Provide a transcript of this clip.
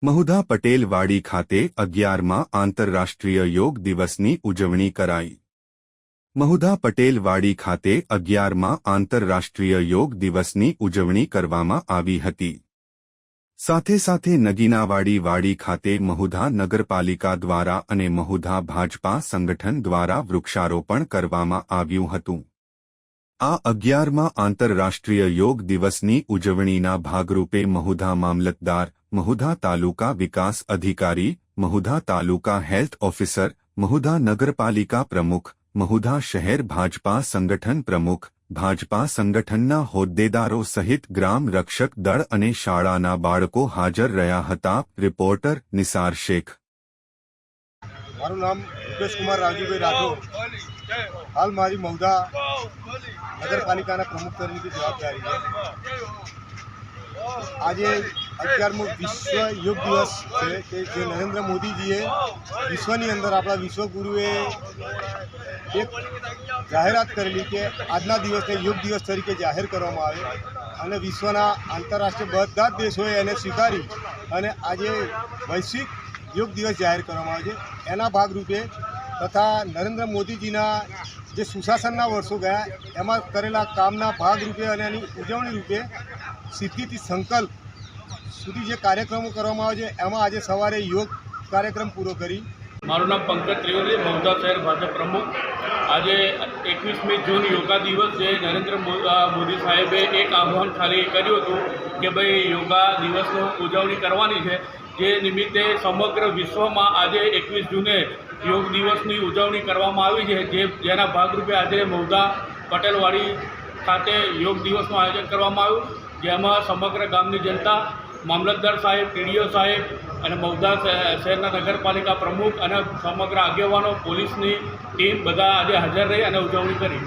મહુધા પટેલ વાડી ખાતે 11મા આંતરરાષ્ટ્રીય યોગ દિવસની ઉજવણી કરાઈ। મહુધા પટેલ વાડી ખાતે 11મા આંતરરાષ્ટ્રીય યોગ દિવસની ઉજવણી કરવામાં આવી હતી। સાથે સાથે નગીનાવાડી વાડી ખાતે મહુધા નગરપાલિકા દ્વારા અને મહુધા ભાજપા સંગઠન દ્વારા વૃક્ષારોપણ કરવામાં આવ્યું હતું। આ 11મા આંતરરાષ્ટ્રીય યોગ દિવસની ઉજવણીના ભાગરૂપે મહુધા મામલતદાર, મહુધા તાલુકા વિકાસ અધિકારી, મહુધા તાલુકા હેલ્થ ઓફિસર, મહુધા નગરપાલિકા પ્રમુખ, મહુધા શહેર ભાજપા સંગઠન પ્રમુખ, ભાજપા સંગઠનના હોદ્દેદારો સહિત ગ્રામ રક્ષક દળ અને શાળાના બાળકો હાજર રહ્યા હતા। રિપોર્ટર નિસાર શેખ। મારું નામ રૂપેશ કુમાર રાવજીભાઈ રાઠોડ। હાલ મારી મહુધા નગરપાલિકાના પ્રમુખ તરીકે જવાબદારી છે। આજે 11મો વિશ્વ યોગ દિવસ છે કે જે નરેન્દ્ર મોદીજીએ વિશ્વની અંદર આપણા વિશ્વગુરુએ એક જાહેરાત કરેલી કે આજના દિવસને યોગ દિવસ તરીકે જાહેર કરવામાં આવે અને વિશ્વના આંતરરાષ્ટ્રીય બધા જ દેશોએ એને સ્વીકારી અને આજે વૈશ્વિક યોગ દિવસ જાહેર કરવામાં આવે છે। એના ભાગરૂપે તથા નરેન્દ્ર મોદીજીના જે સુશાસનના વર્ષો ગયા એમાં કરેલા કામના ભાગરૂપે અને એની ઉજવણી રૂપે સિદ્ધિથી સંકલ્પ સુધી જે કાર્યક્રમો કરવામાં આવે છે એમાં આજે સવારે યોગ કાર્યક્રમ પૂરો કરી। મારું નામ પંકજ ત્રિવેદી, મહુધા શહેર ભાજપ પ્રમુખ। આજે 21મી જૂન યોગા દિવસ છે। નરેન્દ્ર મોદી સાહેબે એક આહ્વાન ખાલી કર્યું હતું કે ભાઈ યોગા દિવસની ઉજવણી કરવાની છે, જે નિમિત્તે સમગ્ર વિશ્વમાં આજે 21 જૂને યોગ દિવસની ઉજવણી કરવામાં આવી છે। જેના ભાગરૂપે આજે મહુધા પટેલવાડી ખાતે યોગ દિવસનું આયોજન કરવામાં આવ્યું, જેમાં સમગ્ર ગામની જનતા, મામલતદાર સાહેબ, ટીડીઓ સાહેબ અને મહુધા શહેરના નગરપાલિકા પ્રમુખ અને સમગ્ર આગેવાનો, પોલીસની ટીમ બધા આજે હાજર રહી અને ઉજવણી કરી।